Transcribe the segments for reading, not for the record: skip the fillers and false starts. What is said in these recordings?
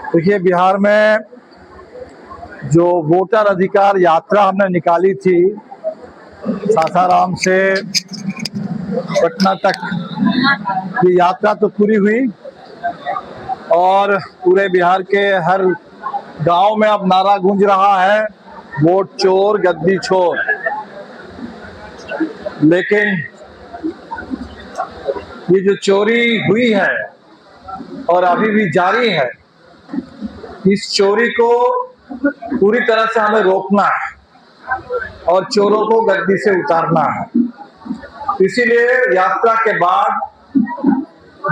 देखिए, बिहार में जो वोटर अधिकार यात्रा हमने निकाली थी सासाराम से पटना तक, ये यात्रा तो पूरी हुई और पूरे बिहार के हर गांव में अब नारा गूंज रहा है, वोट चोर गद्दी छोर। लेकिन ये जो चोरी हुई है और अभी भी जारी है, इस चोरी को पूरी तरह से हमें रोकना है और चोरों को गद्दी से उतारना है। इसीलिए यात्रा के बाद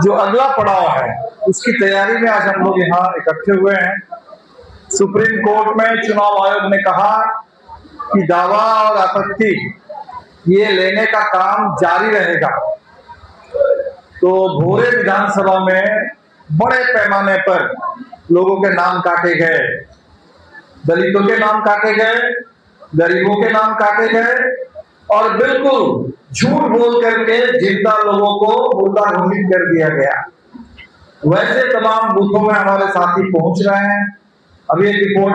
जो अगला पड़ाव है उसकी तैयारी में आज हम लोग यहाँ इकट्ठे हुए हैं। सुप्रीम कोर्ट में चुनाव आयोग ने कहा कि दावा और आपत्ति ये लेने का काम जारी रहेगा। तो भोरे विधानसभा में बड़े पैमाने पर लोगों के नाम काटे गए, दलितों के नाम काटे गए, गरीबों के नाम काटे गए और बिल्कुल झूठ बोल करके जिंदा लोगों को मुर्दा घोषित कर दिया गया। वैसे तमाम बूथों में हमारे साथी पहुंच रहे हैं। अभी एक रिपोर्ट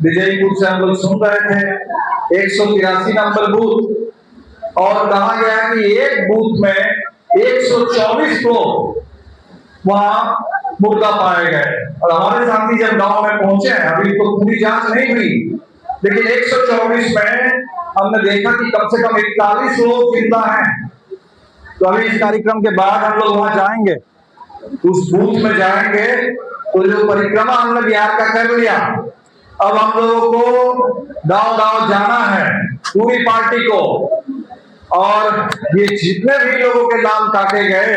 विजयपुर से हम लोग सुन रहे थे, 183 नंबर बूथ और कहा गया कि एक बूथ में 124 लोग वहां मुर्दा पाए गए। और हमारे साथी जब गांव में पहुंचे, अभी तो पूरी जांच नहीं हुई, लेकिन 124 में हमने देखा कि कम से कम 41 लोग जिंदा हैं। तो अभी इस कार्यक्रम के बाद हम लोग वहां जाएंगे, उस बूथ में जाएंगे। तो जो परिक्रमा हमने बिहार का कर लिया, अब हम लोगों को गांव गांव जाना है, पूरी पार्टी को। और ये जितने भी लोगों के नाम काटे गए,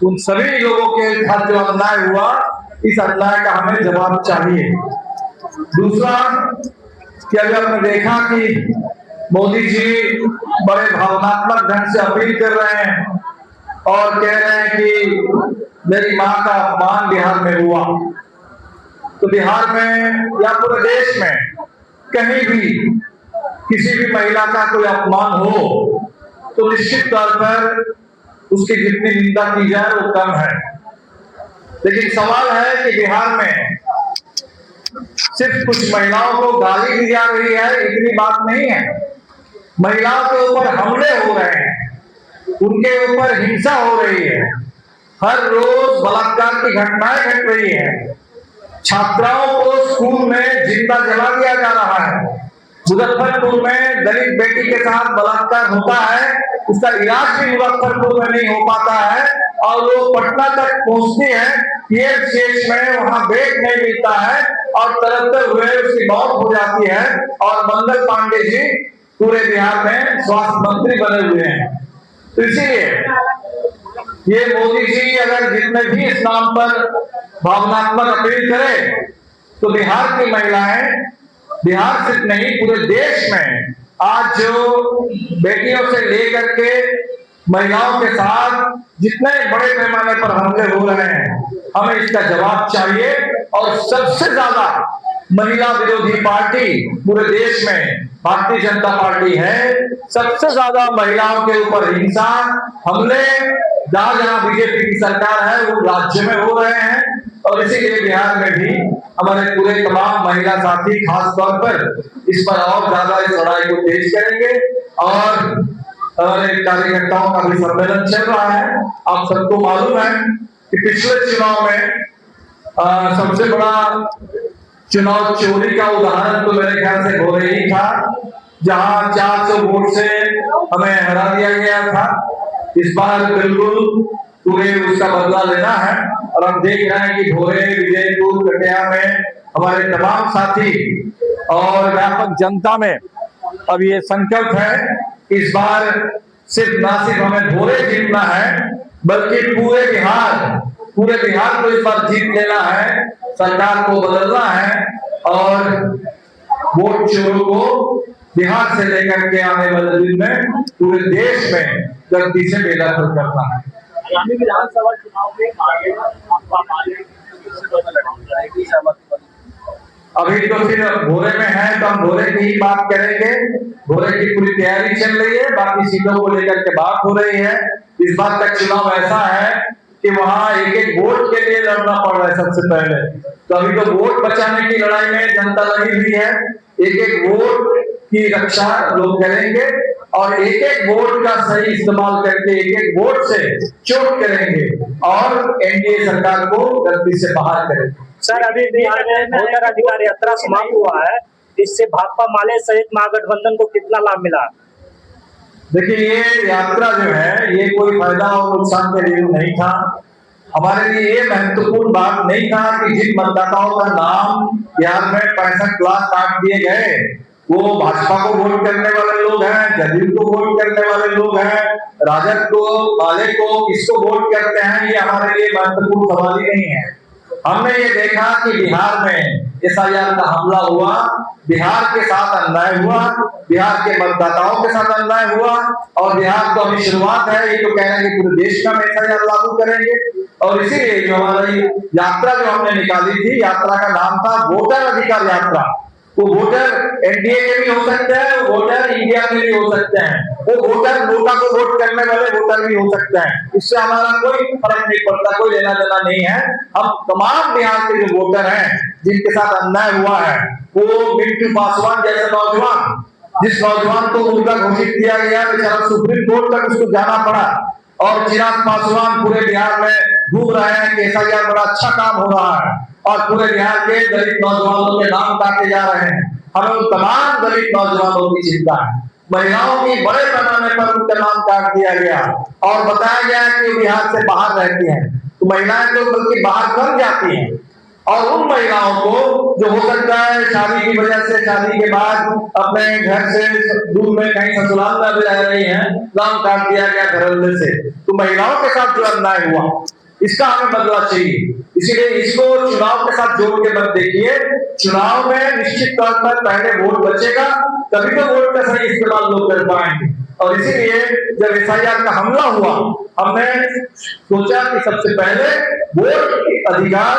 उन सभी लोगों के साथ जो अन्याय हुआ, इस अन्याय का हमें जवाब चाहिए। दूसरा कि अभी हमने देखा कि मोदी जी बड़े भावनात्मक ढंग से अपील कर रहे हैं और कह रहे हैं कि मेरी मां का अपमान बिहार में हुआ। तो बिहार में या पूरे देश में कहीं भी किसी भी महिला का कोई अपमान हो तो निश्चित तौर पर उसकी जितनी निंदा की जाए वो कम है। लेकिन सवाल है कि बिहार में सिर्फ कुछ महिलाओं को गाली दी जा रही है, इतनी बात नहीं है। महिलाओं के ऊपर हमले हो रहे हैं, उनके ऊपर हिंसा हो रही है, हर रोज बलात्कार की घटनाएं घट रही है। छात्राओं को स्कूल में जिंदा जला दिया जा रहा है। मुजफ्फरपुर में दलित बेटी के साथ बलात्कार होता है, उसका इलाज भी मुजफ्फरपुर में नहीं हो पाता है और वो पटना तक पहुंचती है, पीएमसीएच में वहां बेड नहीं मिलता है और तरफते हुए उसकी मौत हो जाती है। और मंगल पांडे जी पूरे बिहार में स्वास्थ्य मंत्री बने हुए हैं। तो इसीलिए ये मोदी जी अगर जितने भी इस नाम पर भावनात्मक अपील करें, तो बिहार की महिलाएं, बिहार सिर्फ नहीं पूरे देश में आज जो बेटियों से लेकर के महिलाओं के साथ जितने बड़े पैमाने पर हमले हो रहे हैं, हमें इसका जवाब चाहिए। और सबसे ज्यादा महिला विरोधी पार्टी पूरे देश में भारतीय जनता पार्टी है। सबसे ज्यादा महिलाओं के ऊपर हिंसा, हमले जहां जहां बीजेपी की सरकार है वो राज्य में हो रहे हैं। और इसीलिए बिहार में भी हमारे पूरे तमाम महिला साथी खास तौर पर इस पर और ज्यादा इस लड़ाई को तेज करेंगे। और हमारे कार्यकर्ताओं का भी सम्मेलन चल रहा है। आप सबको मालूम है कि पिछले चुनाव में सबसे बड़ा चुनाव चोरी का उदाहरण तो मेरे ख्याल से भोरे ही था, जहां 400 वोट से हमें हरा दिया गया था। इस बार बिल्कुल पूरे उसका बदला लेना है और हम देख रहे हैं कि भोरे, विजयपुर, कटिया में हमारे तमाम साथी और व्यापक जनता में अब ये संकल्प है कि इस बार सिर्फ ना सिर्फ हमें भोरे जीतना है, बल्कि पूरे बिहार को इस बार जीत लेना है, सरकार को बदलना है और वोट चोरों को बिहार से लेकर के आने वाले दिन में पूरे देश में गद्दी से बेदखल करना है। विधानसभा चुनाव में अभी तो फिर भोरे में है, तो हम भोरे की ही बात करेंगे। भोरे की पूरी तैयारी चल रही है, बाकी सीटों को लेकर के बात हो रही है। इस बार का चुनाव ऐसा है कि वहां एक एक वोट के लिए लड़ना पड़ रहा है सबसे पहले। तो अभी तो वोट बचाने की लड़ाई में जनता लगी हुई है, एक एक वोट की रक्षा लोग करेंगे और एक एक वोट का सही इस्तेमाल करके एक एक वोट से चोट करेंगे और एनडीए सरकार को गलती से बाहर करेंगे। सर, अभी बिहार में वोटर अधिकार यात्रा समाप्त हुआ है, इससे भाकपा माले सहित महागठबंधन को कितना लाभ मिला? देखिए, ये यात्रा जो है ये कोई फायदा और नुकसान के लिए नहीं था। हमारे लिए ये महत्वपूर्ण बात नहीं था कि जिन मतदाताओं का नाम बिहार में 65 लाख काट दिए गए वो भाजपा को वोट करने वाले लोग हैं, जदयू को वोट करने वाले लोग हैं, राजद को, माले को, किसको वोट करते हैं, ये हमारे लिए महत्वपूर्ण सवाल ही नहीं है। हमने ये देखा कि बिहार में एसआईआर का हमला हुआ, बिहार के साथ अन्याय हुआ, बिहार के मतदाताओं के साथ अन्याय हुआ और बिहार तो अभी शुरुआत है, ये तो कह रहे हैं कि पूरे देश में एसआईआर लागू करेंगे। और इसीलिए जो हमारी यात्रा जो हमने निकाली थी, यात्रा का नाम था वोटर अधिकार यात्रा। वो वोटर एनडीए के भी हो सकते हैं, वो वोटर इंडिया के भी हो सकते हैं, वो वोटर नोटा को वोट करने वाले वोटर भी हो सकते हैं। इससे हमारा कोई फर्क नहीं पड़ता, कोई लेना देना नहीं है। हम तमाम बिहार के जो वोटर हैं जिनके साथ अन्याय हुआ है, वो मिंटू पासवान जैसे नौजवान, जिस नौजवान को मुर्गा घोषित किया गया, बेचारा सुप्रीम कोर्ट तक उसको जाना पड़ा, और चिराग पासवान पूरे बिहार में घूम रहे हैं कि एसआईआर बड़ा अच्छा काम हो रहा है और पूरे बिहार के दलित नौजवानों के नाम काटे जा रहे हैं। हमें उन तमाम दलित नौजवानों की चिंता है। महिलाओं की बड़े पैमाने पर उनका नाम काट दिया गया और बताया गया कि बिहार से बाहर रहती हैं, तो महिलाएं तो बल्कि बाहर कम जाती हैं। और उन महिलाओं को जो हो सकता है शादी की वजह से, शादी के बाद अपने घर से दूर में कहीं ससुराल में रह रही हैं, नाम काट दिया गया घरौंदे से। तो महिलाओं के साथ जो अन्याय हुआ इसका हमें बदला चाहिए। इसीलिए इसको चुनाव के साथ जोड़ के मत देखिए। चुनाव में निश्चित तौर पर पहले वोट बचेगा, तभी तो वोट का सही इस्तेमाल लोग कर पाएंगे। और इसीलिए जब एसआईआर का हमला हुआ, हमने सोचा कि सबसे पहले वोट के अधिकार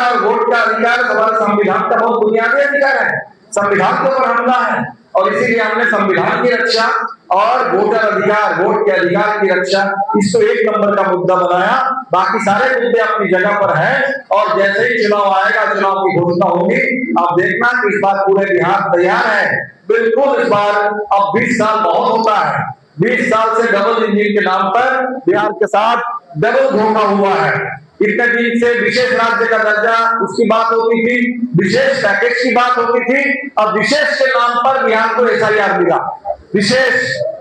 और वोट का अधिकार हमारे संविधान का बहुत बुनियादी अधिकार है, संविधान के ऊपर हमला है। और इसीलिए हमने संविधान की रक्षा और वोटर अधिकार, वोट के अधिकार की रक्षा, इसको एक नंबर का मुद्दा बनाया। बाकी सारे मुद्दे अपनी जगह पर हैं और जैसे ही चुनाव आएगा, चुनाव की घोषणा होगी, आप देखना कि इस बार पूरे बिहार तैयार है। बिल्कुल इस बार अब 20 साल बहुत होता है, 20 साल से डबल इंजन के नाम पर बिहार के साथ डबल धोखा हुआ है। इतने दिन से विशेष राज्य का दर्जा उसकी बात होती थी, विशेष पैकेज की बात होती थी, अब विशेष के नाम पर बिहार को एसआईआर मिला, विशेष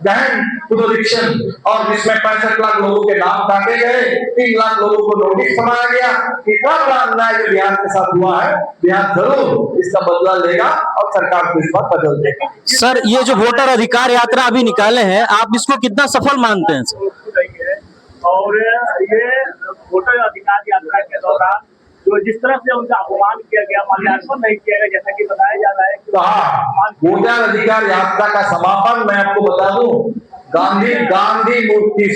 गहन पुनरीक्षण, और जिसमें 65 लाख लोगों के नाम काटे गए, 3 लाख लोगों को नोटिस बनाया गया। इतना बड़ा अन्याय जो बिहार के साथ हुआ है, बिहार जरूर इसका बदला लेगा और सरकार को इस बार बदल देगा। सर, ये जो वोटर अधिकार यात्रा अभी निकाले हैं, आप इसको कितना सफल मानते हैं? और ये वोटर अधिकार यात्रा के दौरान जो जिस तरह से उनका अपमान किया गया, माल्यार्पण नहीं किया गया, जैसा कि बताया जा रहा है कि वोटर अधिकार यात्रा का समापन मैं आपको बता दूं, गांधी मूर्ति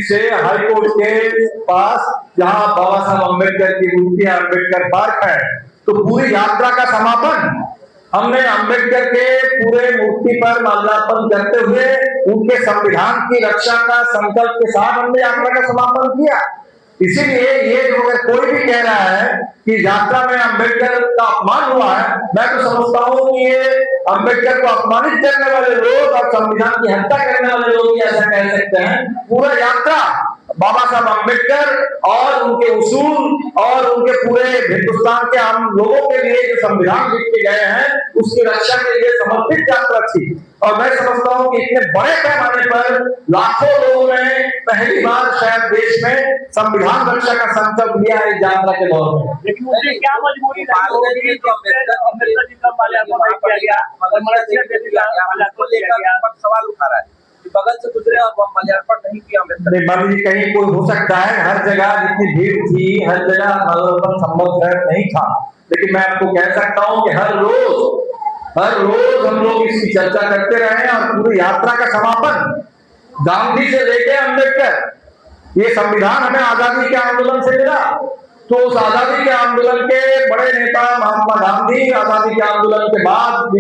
से हाईकोर्ट के पास, जहां बाबा साहब अम्बेडकर की मूर्ति है, अम्बेडकर पार्क है, तो पूरी यात्रा का समापन हमने अम्बेडकर के पूरे मूर्ति पर माल्यार्पण करते हुए उनके संविधान की रक्षा का संकल्प के साथ हमने यात्रा का समापन किया। इसीलिए ये जो अगर कोई भी कह रहा है कि यात्रा में अम्बेडकर का अपमान हुआ है, मैं तो समझता हूँ कि ये अम्बेडकर को अपमानित करने वाले लोग और संविधान की हत्या करने वाले लोग ही ऐसा कह सकते हैं। पूरा यात्रा बाबा साहब अम्बेडकर और उनके उसूल और उनके पूरे हिंदुस्तान के आम लोगों के लिए जो संविधान लिख के गए हैं, उसकी रक्षा के लिए समर्पित यात्रा थी। और मैं समझता हूँ कि इतने बड़े पैमाने पर लाखों लोगों ने पहली बार शायद देश में संविधान रक्षा का संकल्प लिया है इस यात्रा के दौर में। लेकिन मुझे क्या मजबूरी अम्बेडकर जी का माल्यार्पण नहीं किया गया और सवाल उठा रहा है कि बगल से गुजरे और माल्यार्पण नहीं किया अम्बेडकर। मान लीजिए कहीं कोई हो सकता है, हर जगह जितनी भीड़ थी, हर जगह माल्यार्पण संभव नहीं था, लेकिन मैं आपको कह सकता हूँ कि हर रोज हम लोग इसकी चर्चा करते रहे और पूरी यात्रा का समापन गांधी से लेकर अम्बेडकर, ये संविधान हमें आजादी के आंदोलन से मिला, तो उस आजादी के आंदोलन के बड़े नेता महात्मा गांधी, आजादी के आंदोलन के बाद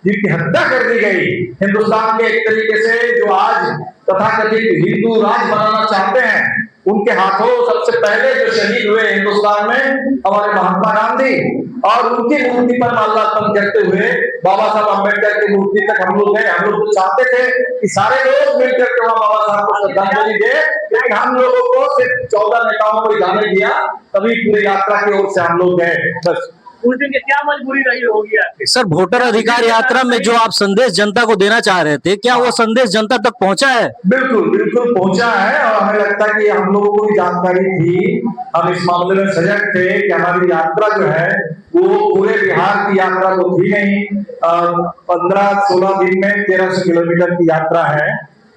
जिनकी हत्या कर दी गई, हिंदुस्तान के एक तरीके से जो आज तथाकथित हिंदू राज बनाना चाहते हैं, उनके हाथों सबसे पहले जो शहीद हुए हिंदुस्तान में हमारे महात्मा गांधी, और उनकी मूर्ति पर माल्यार्पण करते हुए बाबा साहब अम्बेडकर की मूर्ति तक हम लोग गए। हम लोग तो चाहते थे कि सारे लोग मिलकर के वहां बाबा साहब को श्रद्धांजलि दे, लेकिन हम लोगों को सिर्फ 14 नेताओं को जाने दिया, तभी पूरी यात्रा की ओर से हम लोग गए। बस उस दिन की क्या मजबूरी रही होगी आपकी? सर, वोटर अधिकार यात्रा में जो आप संदेश जनता को देना चाह रहे थे, क्या वो संदेश जनता तक पहुंचा है? बिल्कुल बिल्कुल पहुंचा है, और हमें लगता है कि हम लोगों को भी जानकारी थी, हम इस मामले में सजग थे कि हमारी यात्रा जो है वो पूरे बिहार की यात्रा तो थी नहीं, 15-16 दिन में 1300 किलोमीटर की यात्रा है,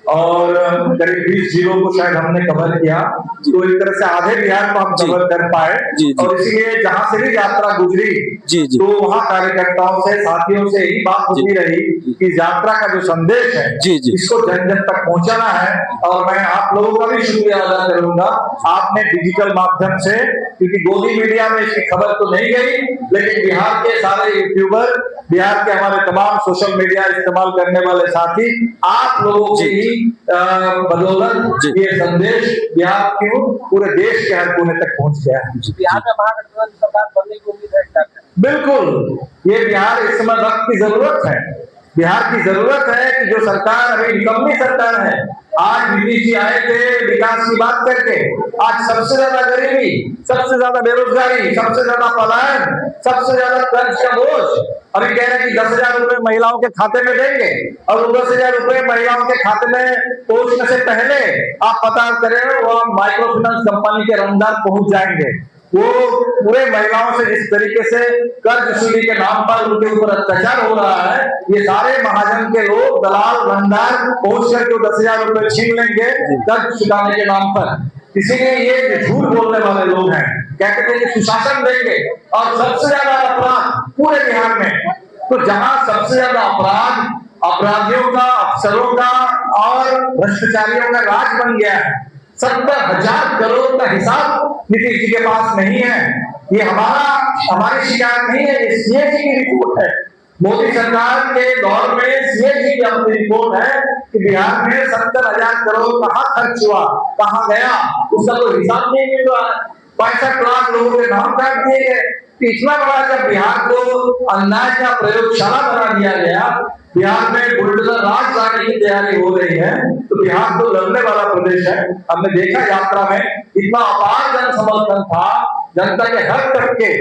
और करीब 20 जिलों को शायद हमने कवर किया, तो एक तरह से आधे बिहार को हम कवर कर पाए। और इसीलिए जहां से भी यात्रा गुजरी तो वहां कार्यकर्ताओं से, साथियों से यही बात होती रही कि यात्रा का जो संदेश है इसको जन जन तक पहुंचाना है। और मैं आप लोगों का भी शुक्रिया अदा करूंगा, आपने डिजिटल माध्यम से, क्योंकि गोदी मीडिया में इसकी खबर तो नहीं गई, लेकिन बिहार के सारे यूट्यूबर, बिहार के हमारे तमाम सोशल मीडिया इस्तेमाल करने वाले साथी, आप लोगों की बदौलत ये संदेश बिहार क्यों पूरे देश के हर कोने तक पहुंच गया है। बिहार में महागठबंधन सरकार बनने की उम्मीद है? बिल्कुल, ये बिहार इस समय वक्त की जरूरत है। बिहार की जरूरत है कि जो सरकार अभी निकम्मी सरकार है, आज नीतीश जी आए थे विकास की बात करके, आज सबसे ज्यादा गरीबी, सबसे ज्यादा बेरोजगारी, सबसे ज्यादा पलायन, सबसे ज्यादा कर्ज का बोझ, अभी कह रहे हैं कि 10,000 रुपए महिलाओं के खाते में देंगे, और 10,000 रुपए महिलाओं के खाते में पहुंचने से पहले आप पता करें वो माइक्रो फाइनेंस कंपनी के रंगदार पहुंच जाएंगे। वो पूरे महिलाओं से जिस तरीके से कर्ज वसूली के नाम पर उनके ऊपर अत्याचार हो रहा है, ये सारे महाजन के लोग, दलाल, रंगदार पहुंच करके 10,000 रुपए छीन लेंगे कर्ज चुकाने के नाम पर। इसीलिए ये झूठ बोलने वाले लोग हैं, कहते थे कि सुशासन देंगे, और सबसे ज्यादा अपराध पूरे बिहार में, तो जहां सबसे ज्यादा अपराध अपराधियों का, अफसरों का और भ्रष्टाचारियों का राज बन गया है, 70,000 करोड़ का हिसाब नीतीश जी के पास नहीं है। ये हमारी शिकायत नहीं है, ये सीएजी की रिपोर्ट है। मोदी सरकार के दौर में सीएजी की अपनी रिपोर्ट है कि बिहार में 70,000 करोड़ कहाँ खर्च हुआ, कहाँ गया, उसका कोई हिसाब नहीं मिल रहा है। 65 लाख लोगों के नाम काट दिए गए। इतना बड़ा जब बिहार को अन्याय का प्रयोगशाला बना दिया गया, बिहार में बुलडोजर राज लाने की तैयारी हो रही है, तो बिहार तो लड़ने वाला प्रदेश है। हमने देखा यात्रा में इतना अपार जन समर्थन था, जनता के हर तबके,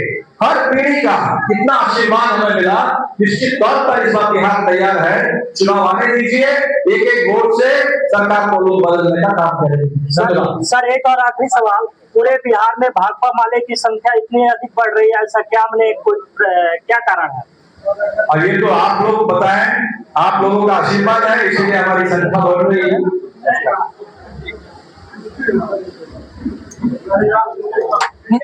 हर पीढ़ी का कितना आशीर्वाद हमें मिला। निश्चित तौर पर इस बार बिहार तैयार है, चुनाव आने दीजिए, एक एक वोट से सरकार को लोग बदलने का काम करेंगे। सर, एक और आखिरी सवाल, पूरे बिहार में भाकपा माले की संख्या इतनी अधिक बढ़ रही है, ऐसा क्या क्या कारण है? और ये तो आप लोग बताएं, आप लोगों का आशीर्वाद है, इसीलिए हमारी संख्या बढ़ रही है।